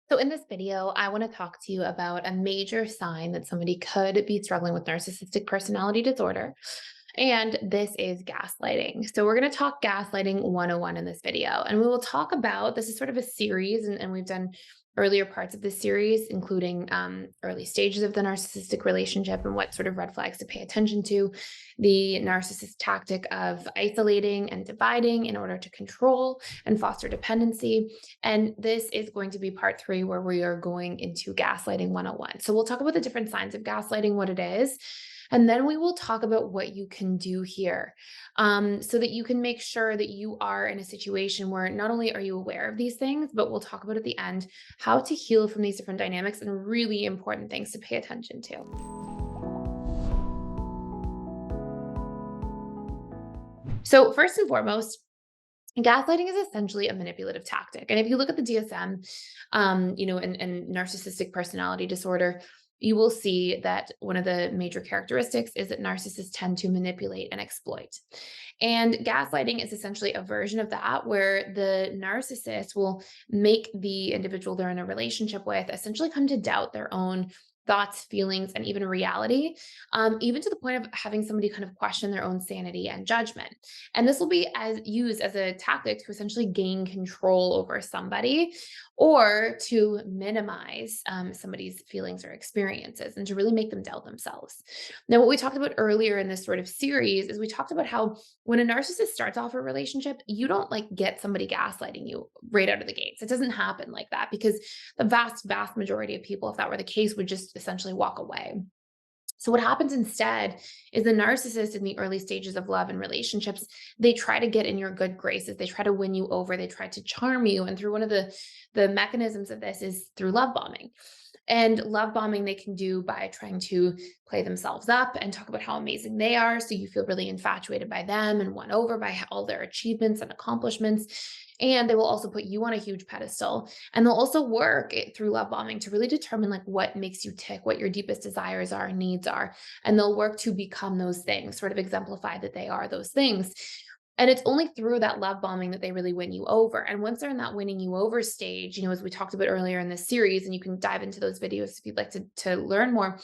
So in this video, I want to talk to you about a major sign that somebody could be struggling with narcissistic personality disorder. And this is gaslighting. So we're going to talk gaslighting 101 in this video. And we will talk about this is sort of a series, and we've done earlier parts of this series, including early stages of the narcissistic relationship and what sort of red flags to pay attention to, the narcissist tactic of isolating and dividing in order to control and foster dependency. And this is going to be part three, where we are going into gaslighting 101. So we'll talk about the different signs of gaslighting, what it is. And then we will talk about what you can do here, so that you can make sure that you are in a situation where not only are you aware of these things, but we'll talk about at the end how to heal from these different dynamics and really important things to pay attention to. So, first and foremost, gaslighting is essentially a manipulative tactic. And if you look at the DSM, and narcissistic personality disorder, you will see that one of the major characteristics is that narcissists tend to manipulate and exploit. And gaslighting is essentially a version of that, where the narcissist will make the individual they're in a relationship with essentially come to doubt their own thoughts, feelings, and even reality, even to the point of having somebody kind of question their own sanity and judgment. And this will be used as a tactic to essentially gain control over somebody, or to minimize somebody's feelings or experiences, and to really make them doubt themselves. Now, what we talked about earlier in this sort of series is we talked about how when a narcissist starts off a relationship, you don't like get somebody gaslighting you right out of the gates. It doesn't happen like that, because the vast majority of people, if that were the case, would just essentially walk away. So what happens instead is the narcissist in the early stages of love and relationships, they try to get in your good graces. They try to win you over. They try to charm you. And through one of the mechanisms of this is through love bombing. And love bombing they can do by trying to play themselves up and talk about how amazing they are. So you feel really infatuated by them and won over by all their achievements and accomplishments. And they will also put you on a huge pedestal. And they'll also work it through love bombing to really determine like what makes you tick, what your deepest desires are and needs are. And they'll work to become those things, sort of exemplify that they are those things. And it's only through that love bombing that they really win you over. And once they're in that winning you over stage, as we talked about earlier in this series, and you can dive into those videos if you'd like to learn more,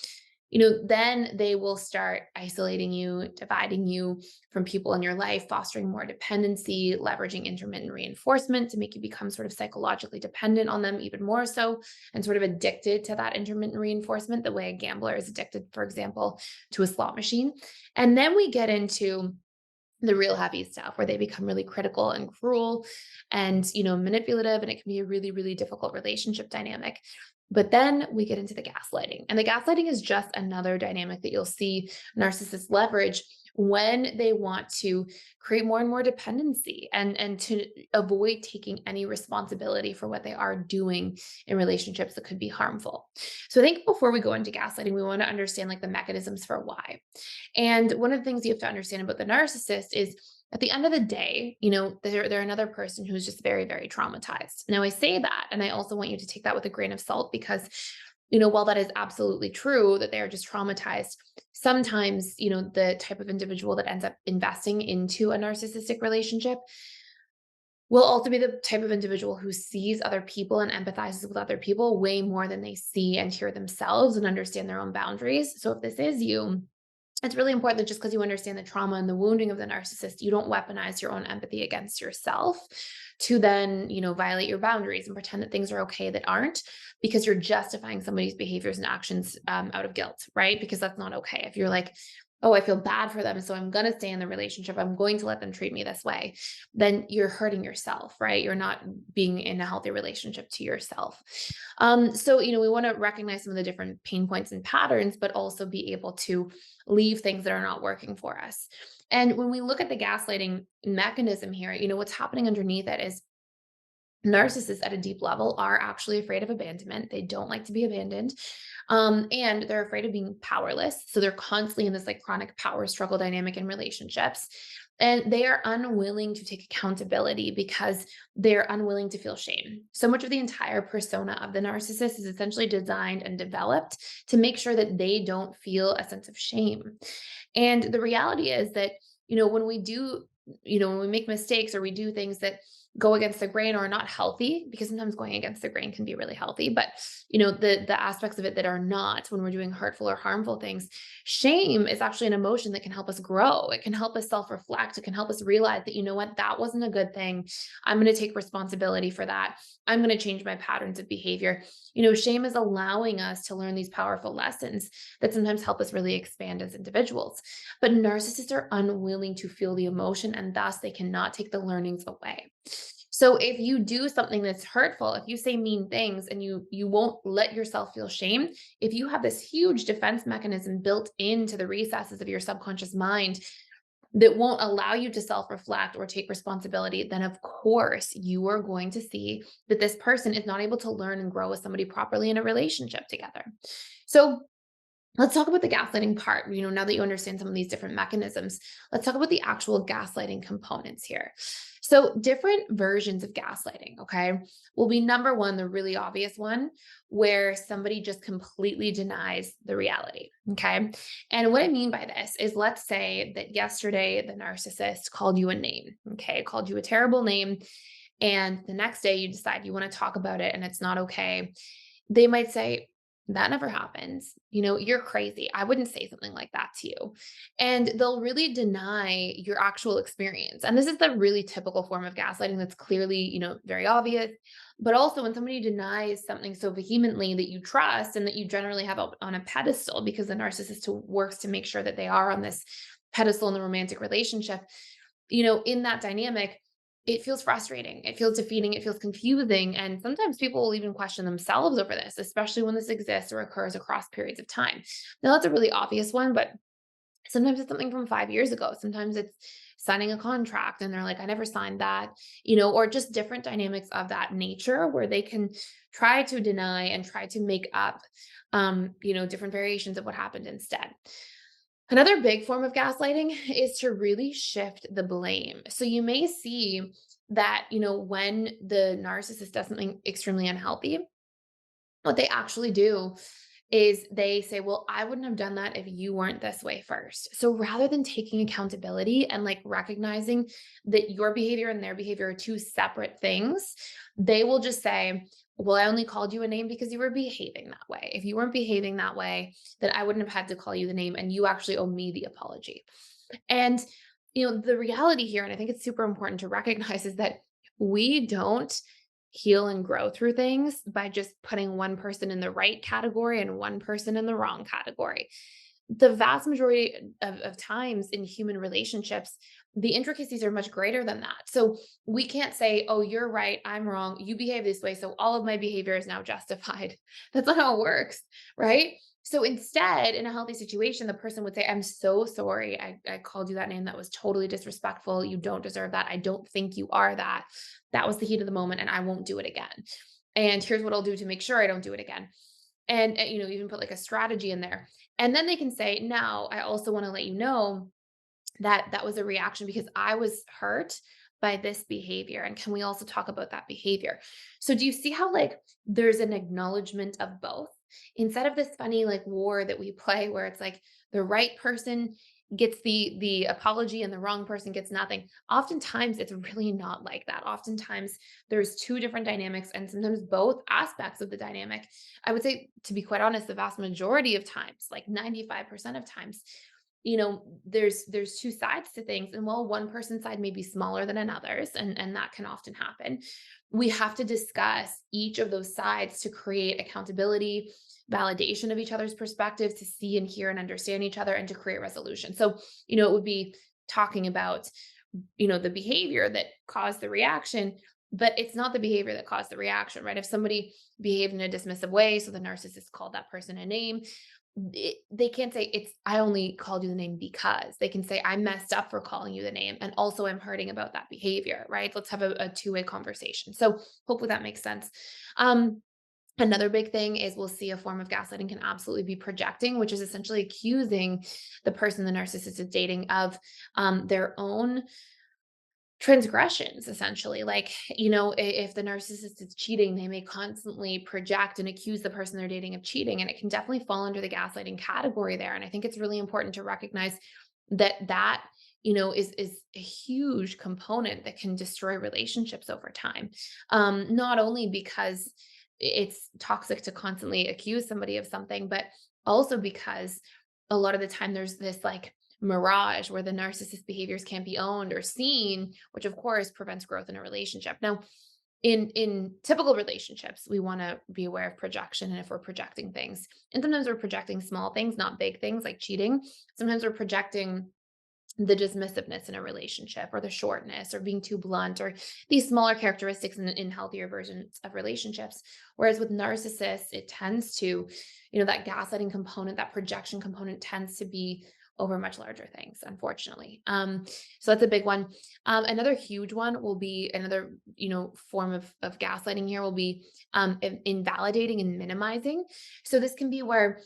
then they will start isolating you, dividing you from people in your life, fostering more dependency, leveraging intermittent reinforcement to make you become sort of psychologically dependent on them even more so, and sort of addicted to that intermittent reinforcement, the way a gambler is addicted, for example, to a slot machine. And then we get into the real heavy stuff, where they become really critical and cruel and manipulative, and it can be a really, really difficult relationship dynamic. But then we get into the gaslighting, and the gaslighting is just another dynamic that you'll see narcissists leverage when they want to create more and more dependency, and to avoid taking any responsibility for what they are doing in relationships that could be harmful. So I think before we go into gaslighting, we want to understand like the mechanisms for why. And one of the things you have to understand about the narcissist is, at the end of the day, they're another person who's just very, very traumatized. Now, I say that, and I also want you to take that with a grain of salt, because, while that is absolutely true that they are just traumatized, sometimes, the type of individual that ends up investing into a narcissistic relationship will also be the type of individual who sees other people and empathizes with other people way more than they see and hear themselves and understand their own boundaries. So if this is you, it's really important that just because you understand the trauma and the wounding of the narcissist, you don't weaponize your own empathy against yourself to then, violate your boundaries and pretend that things are okay that aren't, because you're justifying somebody's behaviors and actions out of guilt, right? Because that's not okay. If you're like, oh, I feel bad for them, so I'm going to stay in the relationship, I'm going to let them treat me this way, then you're hurting yourself, right? You're not being in a healthy relationship to yourself. So, we want to recognize some of the different pain points and patterns, but also be able to leave things that are not working for us. And when we look at the gaslighting mechanism here, what's happening underneath it is narcissists at a deep level are actually afraid of abandonment. They don't like to be abandoned. And they're afraid of being powerless. So they're constantly in this like chronic power struggle dynamic in relationships. And they are unwilling to take accountability because they're unwilling to feel shame. So much of the entire persona of the narcissist is essentially designed and developed to make sure that they don't feel a sense of shame. And the reality is that, when we do, when we make mistakes or we do things that go against the grain or not healthy, because sometimes going against the grain can be really healthy, but the aspects of it that are not, when we're doing hurtful or harmful things, shame is actually an emotion that can help us grow. It can help us self-reflect. It can help us realize that, you know what, that wasn't a good thing. I'm going to take responsibility for that. I'm going to change my patterns of behavior. Shame is allowing us to learn these powerful lessons that sometimes help us really expand as individuals. But narcissists are unwilling to feel the emotion, and thus they cannot take the learnings away. So if you do something that's hurtful, if you say mean things and you won't let yourself feel shame, if you have this huge defense mechanism built into the recesses of your subconscious mind that won't allow you to self-reflect or take responsibility, then of course you are going to see that this person is not able to learn and grow with somebody properly in a relationship together. So let's talk about the gaslighting part. Now that you understand some of these different mechanisms, let's talk about the actual gaslighting components here. So, different versions of gaslighting, okay, will be number one, the really obvious one, where somebody just completely denies the reality, okay? And what I mean by this is, let's say that yesterday the narcissist called you a name, okay, called you a terrible name, and the next day you decide you want to talk about it and it's not okay. They might say, that never happens. You're crazy. I wouldn't say something like that to you. And they'll really deny your actual experience. And this is the really typical form of gaslighting that's clearly, very obvious. But also when somebody denies something so vehemently that you trust and that you generally have on a pedestal, because the narcissist works to make sure that they are on this pedestal in the romantic relationship, in that dynamic, it feels frustrating. It feels defeating. It feels confusing. And sometimes people will even question themselves over this, especially when this exists or occurs across periods of time. Now, that's a really obvious one, but sometimes it's something from 5 years ago. Sometimes it's signing a contract and they're like, I never signed that, or just different dynamics of that nature where they can try to deny and try to make up, different variations of what happened instead. Another big form of gaslighting is to really shift the blame. So you may see that, when the narcissist does something extremely unhealthy, what they actually do is they say, well, I wouldn't have done that if you weren't this way first. So rather than taking accountability and like recognizing that your behavior and their behavior are two separate things, they will just say, well, I only called you a name because you were behaving that way. If you weren't behaving that way, then I wouldn't have had to call you the name and you actually owe me the apology. And, the reality here, and I think it's super important to recognize, is that we don't heal and grow through things by just putting one person in the right category and one person in the wrong category. The vast majority of times in human relationships, the intricacies are much greater than that. So we can't say, oh, you're right, I'm wrong, you behave this way, so all of my behavior is now justified. That's not how it works, right? So instead, in a healthy situation, the person would say, I'm so sorry. I called you that name. That was totally disrespectful. You don't deserve that. I don't think you are that. That was the heat of the moment, and I won't do it again. And here's what I'll do to make sure I don't do it again. And, even put like a strategy in there. And then they can say, now I also want to let you know that that was a reaction because I was hurt by this behavior. And can we also talk about that behavior? So do you see how like there's an acknowledgement of both? Instead of this funny like war that we play where it's like the right person gets the apology and the wrong person gets nothing. Oftentimes it's really not like that. Oftentimes there's two different dynamics and sometimes both aspects of the dynamic. I would say, to be quite honest, the vast majority of times, like 95% of times, there's two sides to things, and while one person's side may be smaller than another's, and that can often happen, we have to discuss each of those sides to create accountability, validation of each other's perspectives, to see and hear and understand each other, and to create resolution. So it would be talking about the behavior that caused the reaction, but it's not the behavior that caused the reaction, right? If somebody behaved in a dismissive way, so the narcissist called that person a name, they can't say it's I only called you the name because. They can say I messed up for calling you the name and also I'm hurting about that behavior, right? Let's have a two-way conversation. So hopefully that makes sense. Another big thing is we'll see a form of gaslighting can absolutely be projecting, which is essentially accusing the person the narcissist is dating of their own transgressions, essentially. Like, if the narcissist is cheating, they may constantly project and accuse the person they're dating of cheating. And it can definitely fall under the gaslighting category there. And I think it's really important to recognize that is a huge component that can destroy relationships over time. Not only because it's toxic to constantly accuse somebody of something, but also because a lot of the time there's this like mirage where the narcissist behaviors can't be owned or seen, which of course prevents growth in a relationship. Now, in typical relationships, we want to be aware of projection and if we're projecting things. And sometimes we're projecting small things, not big things like cheating. Sometimes we're projecting the dismissiveness in a relationship or the shortness or being too blunt or these smaller characteristics in healthier versions of relationships. Whereas with narcissists, it tends to, that gaslighting component, that projection component tends to be over much larger things, unfortunately. So that's a big one. Another huge one will be another, form of gaslighting here will be invalidating and minimizing. So this can be where,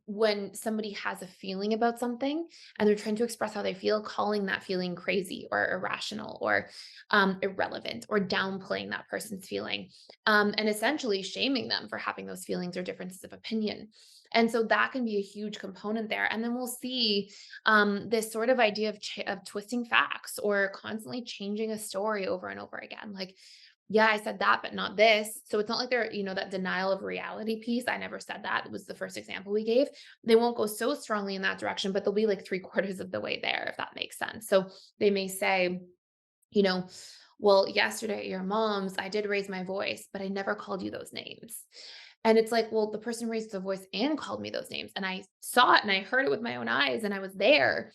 when somebody has a feeling about something and they're trying to express how they feel, calling that feeling crazy or irrational or irrelevant or downplaying that person's feeling, and essentially shaming them for having those feelings or differences of opinion. And so that can be a huge component there. And then we'll see this sort of idea of twisting facts or constantly changing a story over and over again. Like, yeah, I said that, but not this. So it's not like they're, that denial of reality piece. I never said that. It was the first example we gave. They won't go so strongly in that direction, but they'll be like three-quarters of the way there, if that makes sense. So they may say, you know, well, yesterday at your mom's, I did raise my voice, but I never called you those names. And it's like, well, the person raised the voice and called me those names. And I saw it and I heard it with my own eyes and I was there.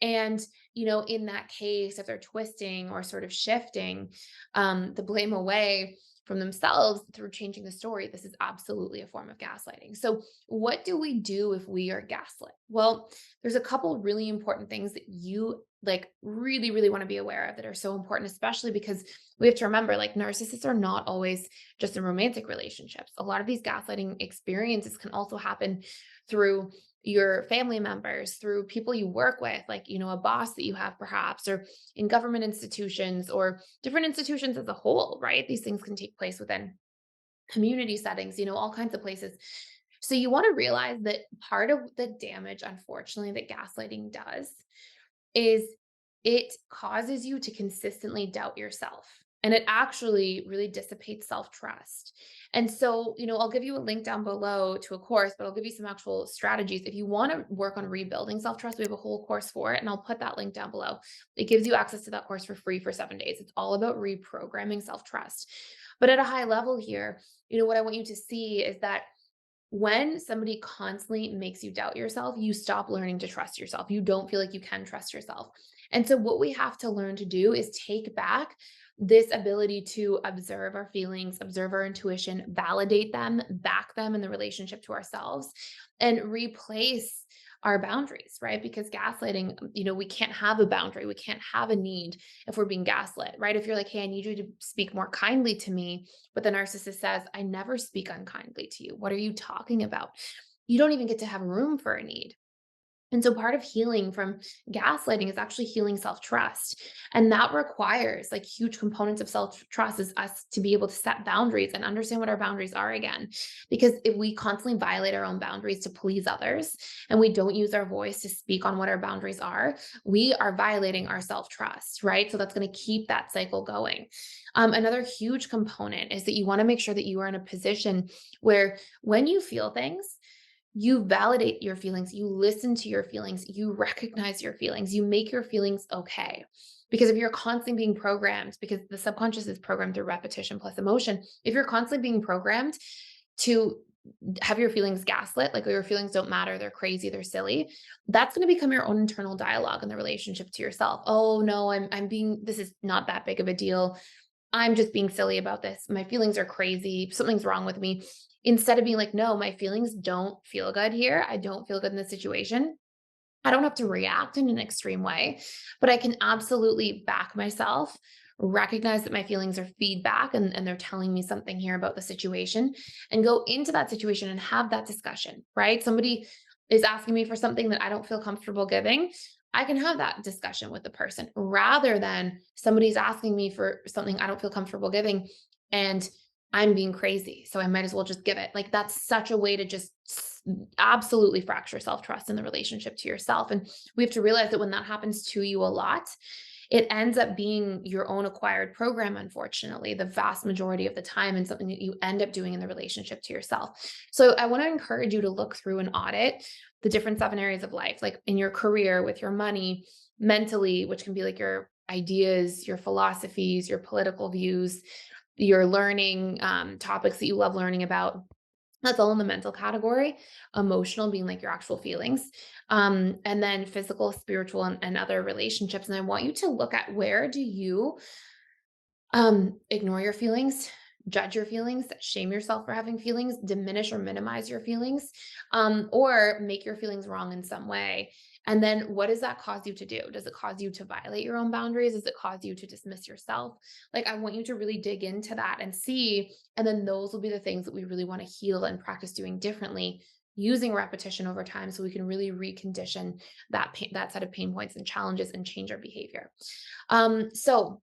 And, in that case, if they're twisting or sort of shifting the blame away from themselves through changing the story, this is absolutely a form of gaslighting. So, what do we do if we are gaslit? Well, there's a couple really important things that you like really, really want to be aware of that are so important, especially because we have to remember like narcissists are not always just in romantic relationships. A lot of these gaslighting experiences can also happen through your family members, through people you work with, like, a boss that you have perhaps, or in government institutions or different institutions as a whole, right? These things can take place within community settings, all kinds of places. So you want to realize that part of the damage, unfortunately, that gaslighting does is it causes you to consistently doubt yourself. And it actually really dissipates self trust. And so, I'll give you a link down below to a course, but I'll give you some actual strategies. If you want to work on rebuilding self trust, we have a whole course for it. And I'll put that link down below. It gives you access to that course for free for 7 days. It's all about reprogramming self trust. But at a high level here, what I want you to see is that when somebody constantly makes you doubt yourself, you stop learning to trust yourself. You don't feel like you can trust yourself. And so, what we have to learn to do is take back this ability to observe our feelings, observe our intuition, validate them, back them in the relationship to ourselves, and replace our boundaries, right? Because gaslighting, we can't have a boundary, we can't have a need if we're being gaslit, right? If you're like, hey, I need you to speak more kindly to me, but the narcissist says, I never speak unkindly to you. What are you talking about? You don't even get to have room for a need. And so part of healing from gaslighting is actually healing self-trust. And that requires like huge components of self-trust is us to be able to set boundaries and understand what our boundaries are again. Because if we constantly violate our own boundaries to please others and we don't use our voice to speak on what our boundaries are, we are violating our self-trust, right? So that's going to keep that cycle going. Another huge component is that you want to make sure that you are in a position where when you feel things, you validate your feelings, you listen to your feelings, you recognize your feelings, you make your feelings okay. Because if you're constantly being programmed, because the subconscious is programmed through repetition plus emotion, if you're constantly being programmed to have your feelings gaslit, like your feelings don't matter, they're crazy, they're silly, that's going to become your own internal dialogue in the relationship to yourself. Oh no, this is not that big of a deal. I'm just being silly about this. My feelings are crazy. Something's wrong with me. Instead of being like, no, my feelings don't feel good here. I don't feel good in this situation. I don't have to react in an extreme way, but I can absolutely back myself, recognize that my feelings are feedback and they're telling me something here about the situation and go into that situation and have that discussion, right? Somebody is asking me for something that I don't feel comfortable giving. I can have that discussion with the person rather than somebody's asking me for something I don't feel comfortable giving and I'm being crazy. So I might as well just give it. Like that's such a way to just absolutely fracture self-trust in the relationship to yourself. And we have to realize that when that happens to you a lot, it ends up being your own acquired program, unfortunately, the vast majority of the time, and something that you end up doing in the relationship to yourself. So I want to encourage you to look through and audit the different 7 areas of life, like in your career, with your money, mentally, which can be like your ideas, your philosophies, your political views, your learning topics that you love learning about. That's all in the mental category. Emotional being like your actual feelings. And then physical, spiritual, and other relationships. And I want you to look at, where do you ignore your feelings, judge your feelings, shame yourself for having feelings, diminish or minimize your feelings, or make your feelings wrong in some way. And then what does that cause you to do? Does it cause you to violate your own boundaries? Does it cause you to dismiss yourself? Like, I want you to really dig into that and see. And then those will be the things that we really want to heal and practice doing differently, using repetition over time, so we can really recondition that set of pain points and challenges and change our behavior. So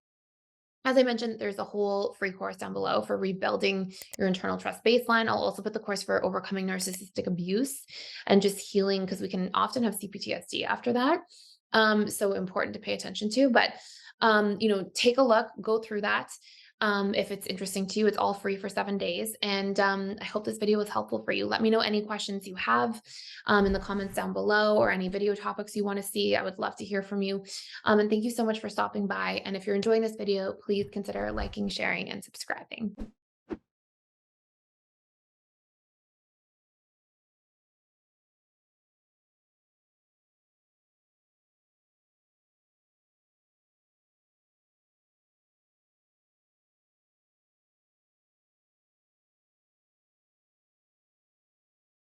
as I mentioned, there's a whole free course down below for rebuilding your internal trust baseline. I'll also put the course for overcoming narcissistic abuse and just healing, because we can often have CPTSD after that. So important to pay attention to. But take a look, go through that. If it's interesting to you, it's all free for 7 days. And I hope this video was helpful for you. Let me know any questions you have in the comments down below, or any video topics you want to see. I would love to hear from you. And thank you so much for stopping by. And if you're enjoying this video, please consider liking, sharing, and subscribing.